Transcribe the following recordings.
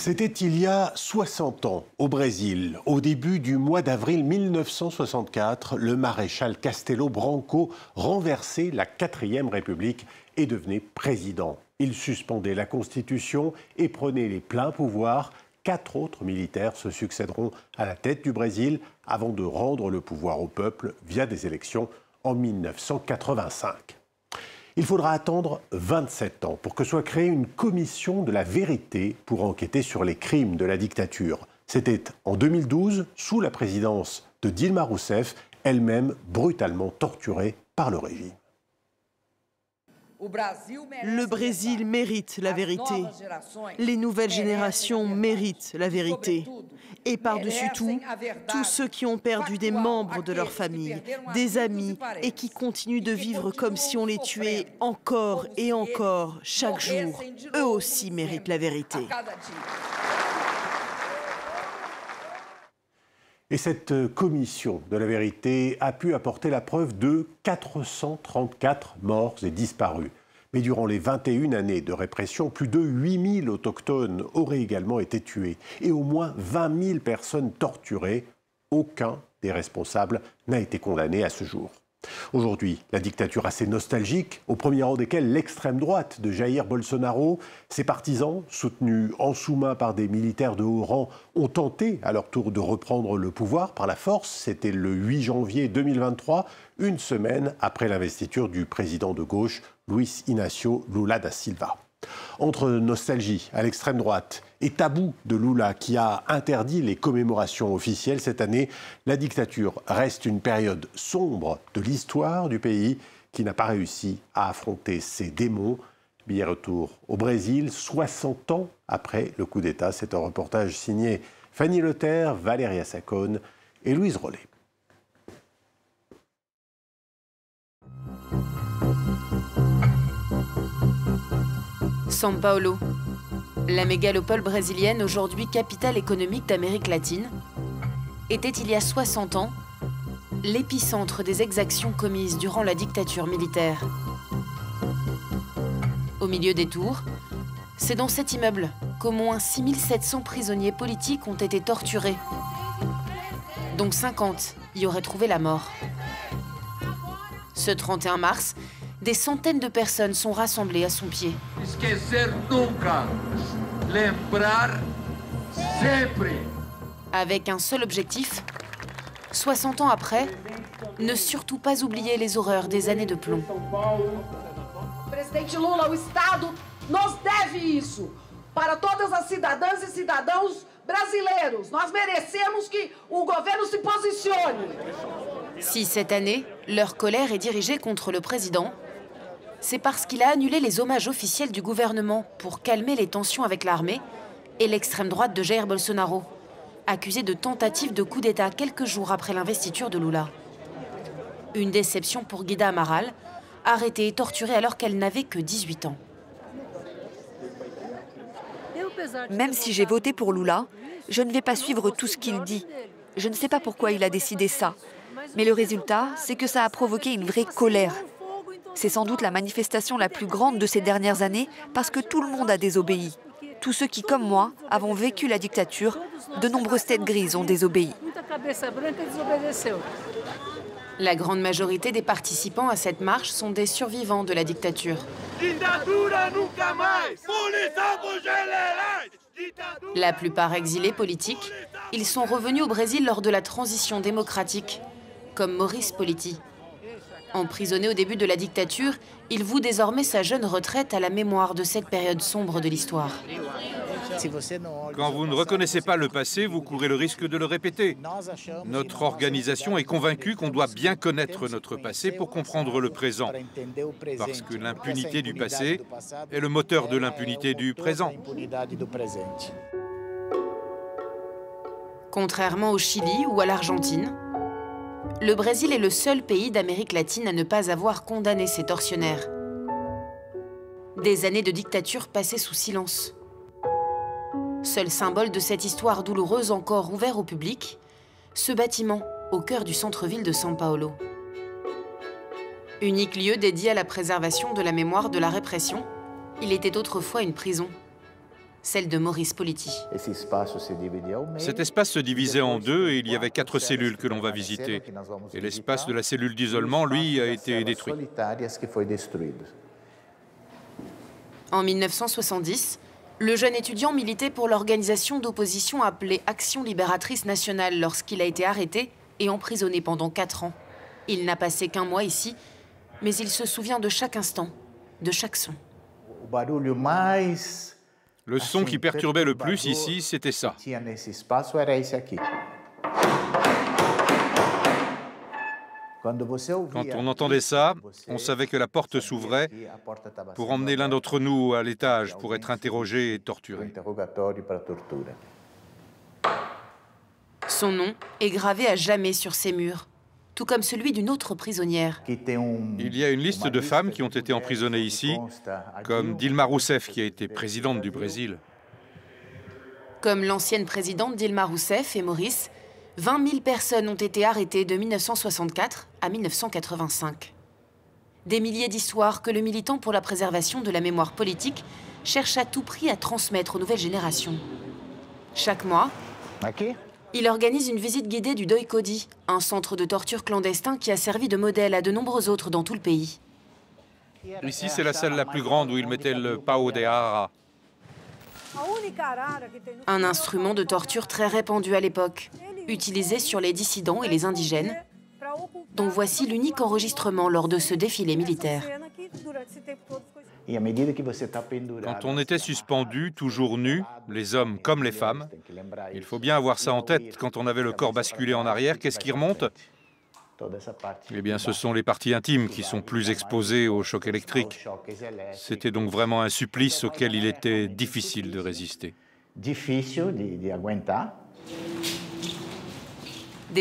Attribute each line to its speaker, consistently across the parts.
Speaker 1: C'était il y a 60 ans, au Brésil. Au début du mois d'avril 1964, le maréchal Castelo Branco renversait la 4e République et devenait président. Il suspendait la Constitution et prenait les pleins pouvoirs. 4 autres militaires se succéderont à la tête du Brésil avant de rendre le pouvoir au peuple via des élections en 1985. Il faudra attendre 27 ans pour que soit créée une commission de la vérité pour enquêter sur les crimes de la dictature. C'était en 2012, sous la présidence de Dilma Rousseff, elle-même brutalement torturée par le régime.
Speaker 2: Le Brésil mérite la vérité. Les nouvelles générations méritent la vérité. Et par-dessus tout, tous ceux qui ont perdu des membres de leur famille, des amis et qui continuent de vivre comme si on les tuait encore et encore chaque jour, eux aussi méritent la vérité.
Speaker 1: Et cette commission de la vérité a pu apporter la preuve de 434 morts et disparus. Mais durant les 21 années de répression, plus de 8000 autochtones auraient également été tués et au moins 20 000 personnes torturées. Aucun des responsables n'a été condamné à ce jour. Aujourd'hui, la dictature assez nostalgique, au premier rang desquels l'extrême droite de Jair Bolsonaro. Ses partisans, soutenus en sous-main par des militaires de haut rang, ont tenté à leur tour de reprendre le pouvoir par la force. C'était le 8 janvier 2023, une semaine après l'investiture du président de gauche, Luiz Inácio Lula da Silva. Entre nostalgie à l'extrême droite et tabou de Lula qui a interdit les commémorations officielles cette année, la dictature reste une période sombre de l'histoire du pays qui n'a pas réussi à affronter ses démons. Billet retour au Brésil, 60 ans après le coup d'État. C'est un reportage signé Fanny Leterre, Valéria Sacone et Louise Rollet.
Speaker 3: São Paulo, la mégalopole brésilienne, aujourd'hui capitale économique d'Amérique latine, était il y a 60 ans l'épicentre des exactions commises durant la dictature militaire. Au milieu des tours, c'est dans cet immeuble qu'au moins 6700 prisonniers politiques ont été torturés, dont 50 y auraient trouvé la mort. Ce 31 mars, des centaines de personnes sont rassemblées à son pied. Avec un seul objectif, 60 ans après, ne surtout pas oublier les horreurs des années de plomb.
Speaker 4: Presidente Lula, o Estado nos deve isso para todas as cidadãs e cidadãos brasileiros. Nós merecemos que o governo se posicione.
Speaker 3: Si cette année, leur colère est dirigée contre le président, c'est parce qu'il a annulé les hommages officiels du gouvernement pour calmer les tensions avec l'armée et l'extrême droite de Jair Bolsonaro, accusé de tentative de coup d'État quelques jours après l'investiture de Lula. Une déception pour Guida Amaral, arrêtée et torturée alors qu'elle n'avait que 18 ans.
Speaker 5: Même si j'ai voté pour Lula, je ne vais pas suivre tout ce qu'il dit. Je ne sais pas pourquoi il a décidé ça. Mais le résultat, c'est que ça a provoqué une vraie colère. C'est sans doute la manifestation la plus grande de ces dernières années parce que tout le monde a désobéi. Tous ceux qui, comme moi, avons vécu la dictature, de nombreuses têtes grises ont désobéi.
Speaker 3: La grande majorité des participants à cette marche sont des survivants de la dictature. La plupart exilés politiques, ils sont revenus au Brésil lors de la transition démocratique, comme Maurice Politi. Emprisonné au début de la dictature, il voue désormais sa jeune retraite à la mémoire de cette période sombre de l'histoire.
Speaker 6: Quand vous ne reconnaissez pas le passé, vous courez le risque de le répéter. Notre organisation est convaincue qu'on doit bien connaître notre passé pour comprendre le présent. Parce que l'impunité du passé est le moteur de l'impunité du présent.
Speaker 3: Contrairement au Chili ou à l'Argentine, le Brésil est le seul pays d'Amérique latine à ne pas avoir condamné ces tortionnaires. Des années de dictature passées sous silence. Seul symbole de cette histoire douloureuse encore ouvert au public, ce bâtiment au cœur du centre-ville de São Paulo. Unique lieu dédié à la préservation de la mémoire de la répression, il était autrefois une prison. celle de Maurice Politi.
Speaker 6: Cet espace se divisait en deux et il y avait 4 cellules que l'on va visiter. Et l'espace de la cellule d'isolement, lui, a été détruit.
Speaker 3: En 1970, le jeune étudiant militait pour l'organisation d'opposition appelée Action libératrice nationale lorsqu'il a été arrêté et emprisonné pendant 4 ans. Il n'a passé qu'1 mois ici, mais il se souvient de chaque instant, de chaque son.
Speaker 6: Le son qui perturbait le plus ici, c'était ça. Quand on entendait ça, on savait que la porte s'ouvrait pour emmener l'un d'entre nous à l'étage pour être interrogé et torturé.
Speaker 3: Son nom est gravé à jamais sur ces murs, tout comme celui d'une autre prisonnière.
Speaker 6: Il y a une liste de femmes qui ont été emprisonnées ici, comme Dilma Rousseff, qui a été présidente du Brésil.
Speaker 3: Comme l'ancienne présidente Dilma Rousseff et Maurice, 20 000 personnes ont été arrêtées de 1964 à 1985. Des milliers d'histoires que le militant pour la préservation de la mémoire politique cherche à tout prix à transmettre aux nouvelles générations. Chaque mois, il organise une visite guidée du Doi Codi, un centre de torture clandestin qui a servi de modèle à de nombreux autres dans tout le pays.
Speaker 6: Ici, c'est la salle la plus grande où ils mettaient le pau de arara.
Speaker 3: Un instrument de torture très répandu à l'époque, utilisé sur les dissidents et les indigènes, dont voici l'unique enregistrement lors de ce défilé militaire.
Speaker 6: Quand on était suspendu, toujours nu, les hommes comme les femmes, il faut bien avoir ça en tête, quand on avait le corps basculé en arrière, qu'est-ce qui remonte? Eh bien, ce sont les parties intimes qui sont plus exposées au choc électrique. C'était donc vraiment un supplice auquel il était difficile de résister.
Speaker 3: Des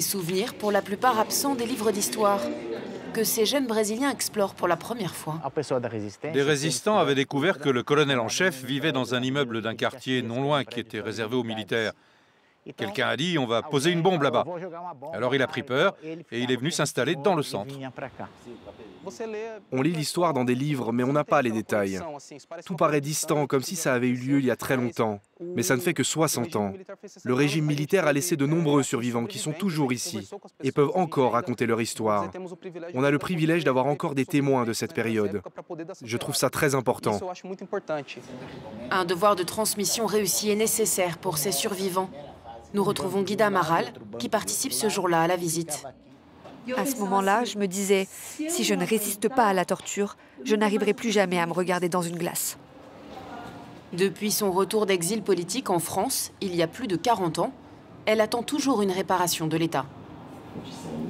Speaker 3: souvenirs pour la plupart absents des livres d'histoire, que ces jeunes Brésiliens explorent pour la première fois.
Speaker 6: Des résistants avaient découvert que le colonel en chef vivait dans un immeuble d'un quartier non loin qui était réservé aux militaires. Quelqu'un a dit « on va poser une bombe là-bas ». Alors il a pris peur et il est venu s'installer dans le centre.
Speaker 7: On lit l'histoire dans des livres, mais on n'a pas les détails. Tout paraît distant, comme si ça avait eu lieu il y a très longtemps. Mais ça ne fait que 60 ans. Le régime militaire a laissé de nombreux survivants qui sont toujours ici et peuvent encore raconter leur histoire. On a le privilège d'avoir encore des témoins de cette période. Je trouve ça très important.
Speaker 3: Un devoir de transmission réussi est nécessaire pour ces survivants. Nous retrouvons Guida Amaral, qui participe ce jour-là à la visite.
Speaker 5: À ce moment-là, je me disais, si je ne résiste pas à la torture, je n'arriverai plus jamais à me regarder dans une glace.
Speaker 3: Depuis son retour d'exil politique en France, il y a plus de 40 ans, elle attend toujours une réparation de l'État.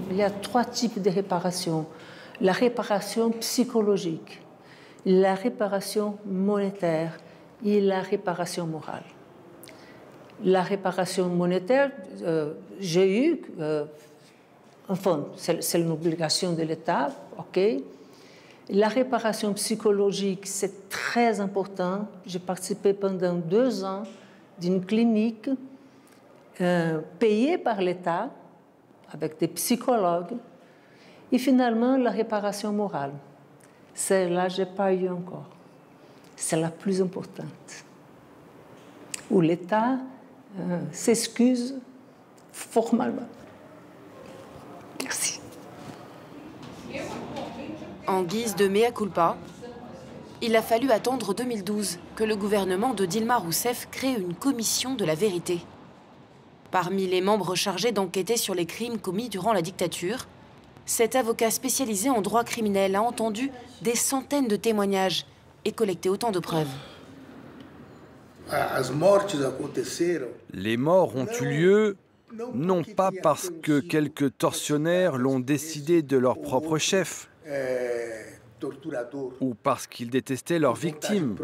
Speaker 8: Il y a 3 types de réparation. La réparation psychologique, la réparation monétaire et la réparation morale. La réparation monétaire, j'ai eu, enfin, c'est une obligation de l'État, ok. La réparation psychologique, c'est très important. J'ai participé pendant 2 ans d'une clinique payée par l'État, avec des psychologues. Et finalement, la réparation morale. Celle-là, je n'ai pas eu encore. C'est la plus importante. Où l'État s'excuse formellement. Merci.
Speaker 3: En guise de mea culpa, il a fallu attendre 2012 que le gouvernement de Dilma Rousseff crée une commission de la vérité. Parmi les membres chargés d'enquêter sur les crimes commis durant la dictature, cet avocat spécialisé en droit criminel a entendu des centaines de témoignages et collecté autant de preuves.
Speaker 9: Les morts ont eu lieu non pas parce que quelques tortionnaires l'ont décidé de leur propre chef ou parce qu'ils détestaient leurs victimes.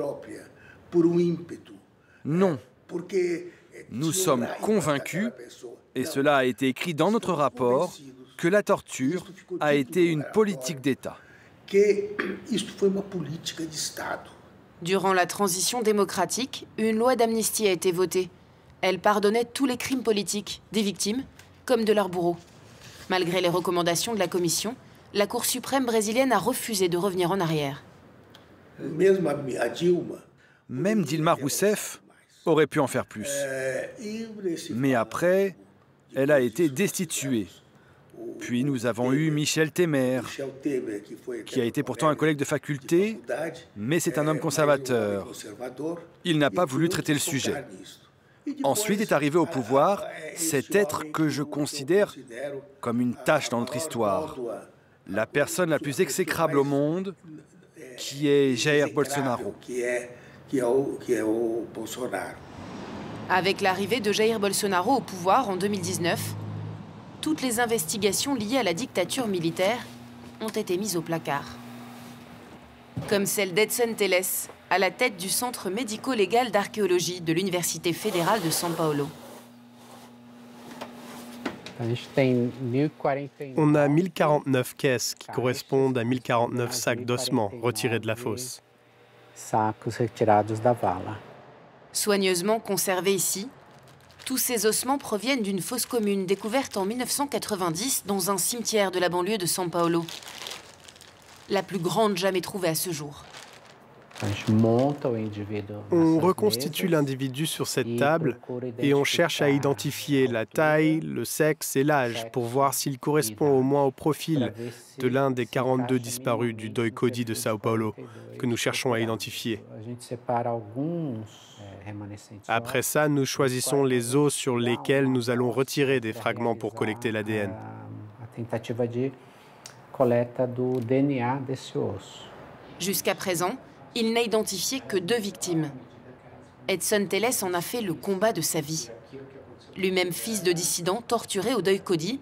Speaker 9: Non. Nous sommes convaincus, et cela a été écrit dans notre rapport, que la torture a été une politique d'État.
Speaker 3: Durant la transition démocratique, une loi d'amnistie a été votée. Elle pardonnait tous les crimes politiques, des victimes comme de leurs bourreaux. Malgré les recommandations de la commission, la Cour suprême brésilienne a refusé de revenir en arrière.
Speaker 9: Même Dilma Rousseff, aurait pu en faire plus. Mais après, elle a été destituée. Puis nous avons eu Michel Temer, qui a été pourtant un collègue de faculté, mais c'est un homme conservateur. Il n'a pas voulu traiter le sujet. Ensuite est arrivé au pouvoir cet être que je considère comme une tache dans notre histoire. La personne la plus exécrable au monde, qui est Jair Bolsonaro.
Speaker 3: Avec l'arrivée de Jair Bolsonaro au pouvoir en 2019, toutes les investigations liées à la dictature militaire ont été mises au placard. Comme celle d'Edson Telles, à la tête du Centre médico-légal d'archéologie de l'Université fédérale de São Paulo.
Speaker 10: On a 1049 caisses qui correspondent à 1049 sacs d'ossements retirés de la fosse.
Speaker 3: Soigneusement conservés ici, tous ces ossements proviennent d'une fosse commune découverte en 1990 dans un cimetière de la banlieue de São Paulo. La plus grande jamais trouvée à ce jour.
Speaker 10: On reconstitue l'individu sur cette table et on cherche à identifier la taille, le sexe et l'âge pour voir s'il correspond au moins au profil de l'un des 42 disparus du Doikodi de São Paulo que nous cherchons à identifier. Après ça, nous choisissons les os sur lesquels nous allons retirer des fragments pour collecter l'ADN.
Speaker 3: Jusqu'à présent, il n'a identifié que 2 victimes. Edson Telles en a fait le combat de sa vie. Lui-même fils de dissident torturé au Doikodi,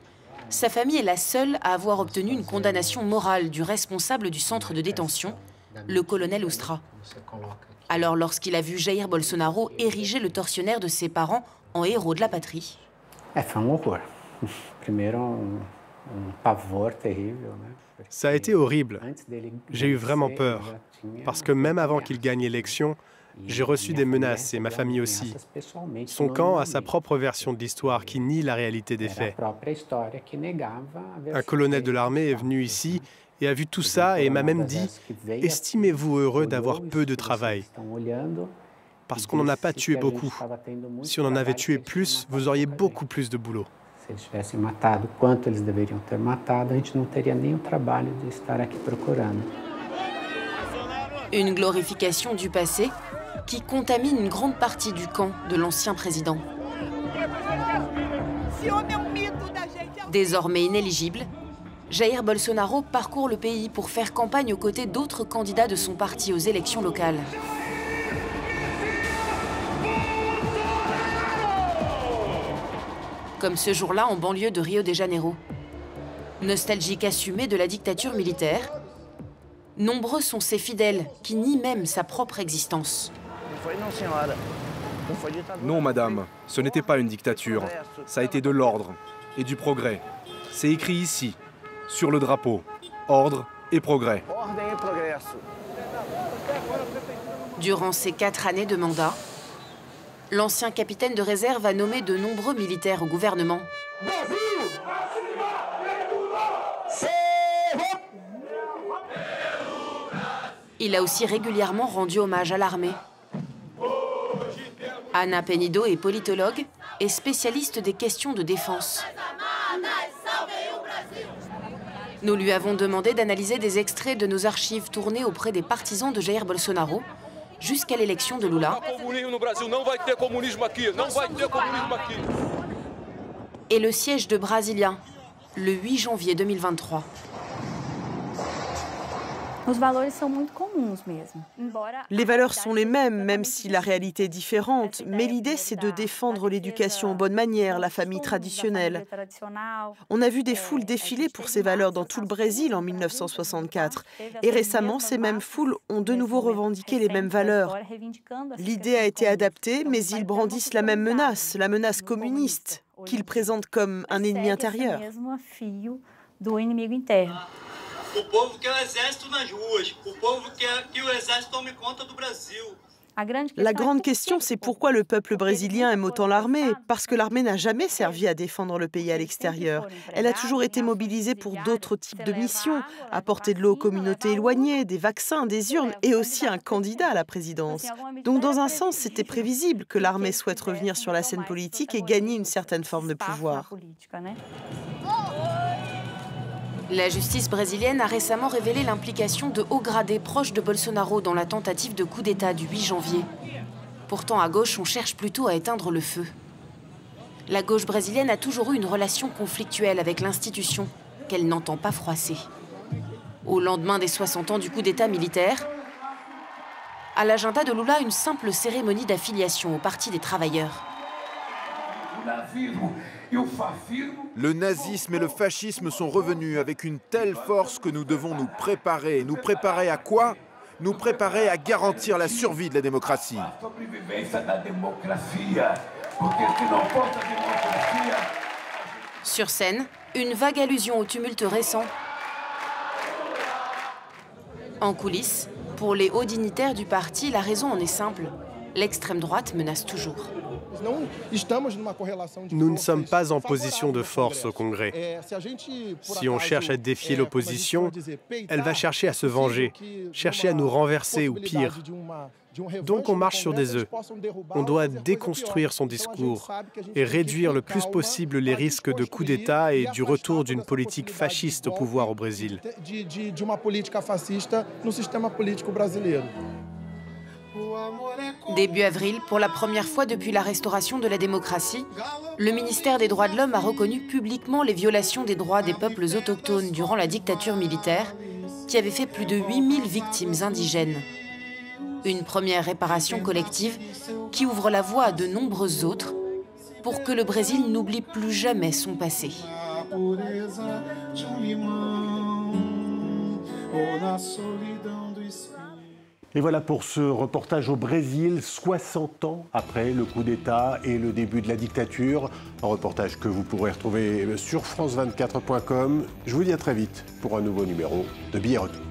Speaker 3: sa famille est la seule à avoir obtenu une condamnation morale du responsable du centre de détention, le colonel Ustra. Alors lorsqu'il a vu Jair Bolsonaro ériger le tortionnaire de ses parents en héros de la patrie.
Speaker 10: Ça a été horrible. J'ai eu vraiment peur. Parce que même avant qu'il gagne l'élection, j'ai reçu des menaces et ma famille aussi. Son camp a sa propre version de l'histoire qui nie la réalité des faits. Un colonel de l'armée est venu ici et a vu tout ça et m'a même dit « Estimez-vous heureux d'avoir peu de travail ?» Parce qu'on n'en a pas tué beaucoup. Si on en avait tué plus, vous auriez beaucoup plus de boulot.
Speaker 11: Se eles tivessem matado quanto eles deveriam ter matado, a gente não teria nem o trabalho de estar aqui procurando.
Speaker 3: Une glorification du passé qui contamine une grande partie du camp de l'ancien président. Désormais inéligible, Jair Bolsonaro parcourt le pays pour faire campagne aux côtés d'autres candidats de son parti aux élections locales. Comme ce jour-là en banlieue de Rio de Janeiro. Nostalgique assumé de la dictature militaire, nombreux sont ses fidèles qui nient même sa propre existence.
Speaker 7: Non, madame, ce n'était pas une dictature. Ça a été de l'ordre et du progrès. C'est écrit ici, sur le drapeau. Ordre et progrès.
Speaker 3: Durant ces 4 années de mandat, l'ancien capitaine de réserve a nommé de nombreux militaires au gouvernement. Il a aussi régulièrement rendu hommage à l'armée. Ana Penido est politologue et spécialiste des questions de défense. Nous lui avons demandé d'analyser des extraits de nos archives tournées auprès des partisans de Jair Bolsonaro jusqu'à l'élection de Lula et le siège de Brasilia, le 8 janvier 2023.
Speaker 2: Les valeurs sont les mêmes, même si la réalité est différente. Mais l'idée, c'est de défendre l'éducation en bonne manière, la famille traditionnelle. On a vu des foules défiler pour ces valeurs dans tout le Brésil en 1964. Et récemment, ces mêmes foules ont de nouveau revendiqué les mêmes valeurs. L'idée a été adaptée, mais ils brandissent la même menace, la menace communiste, qu'ils présentent comme un ennemi intérieur.
Speaker 12: O povo quer o exército nas ruas. O povo quer que o exército tome conta do Brasil.
Speaker 2: La grande question, c'est pourquoi le peuple brésilien aime autant l'armée. Parce que l'armée n'a jamais servi à défendre le pays à l'extérieur. Elle a toujours été mobilisée pour d'autres types de missions, apporter de l'eau aux communautés éloignées, des vaccins, des urnes et aussi un candidat à la présidence. Donc dans un sens, c'était prévisible que l'armée souhaite revenir sur la scène politique et gagner une certaine forme de pouvoir.
Speaker 3: La justice brésilienne a récemment révélé l'implication de hauts gradés proches de Bolsonaro dans la tentative de coup d'État du 8 janvier. Pourtant, à gauche, on cherche plutôt à éteindre le feu. La gauche brésilienne a toujours eu une relation conflictuelle avec l'institution, qu'elle n'entend pas froisser. Au lendemain des 60 ans du coup d'État militaire, à l'agenda de Lula, une simple cérémonie d'affiliation au Parti des travailleurs.
Speaker 12: Le nazisme et le fascisme sont revenus avec une telle force que nous devons nous préparer. Nous préparer à quoi? Nous préparer à garantir la survie de la démocratie.
Speaker 3: Sur scène, une vague allusion au tumulte récent. En coulisses, pour les hauts dignitaires du parti, la raison en est simple. L'extrême droite menace toujours.
Speaker 10: Nous ne sommes pas en position de force au Congrès. Si on cherche à défier l'opposition, elle va chercher à se venger, chercher à nous renverser ou pire. Donc on marche sur des œufs. On doit déconstruire son discours et réduire le plus possible les risques de coup d'État et du retour d'une politique fasciste au pouvoir au Brésil.
Speaker 3: Début avril, pour la première fois depuis la restauration de la démocratie, le ministère des Droits de l'Homme a reconnu publiquement les violations des droits des peuples autochtones durant la dictature militaire, qui avait fait plus de 8000 victimes indigènes. Une première réparation collective qui ouvre la voie à de nombreuses autres pour que le Brésil n'oublie plus jamais son passé.
Speaker 1: Et voilà pour ce reportage au Brésil, 60 ans après le coup d'État et le début de la dictature. Un reportage que vous pourrez retrouver sur france24.com. Je vous dis à très vite pour un nouveau numéro de Billets Retour.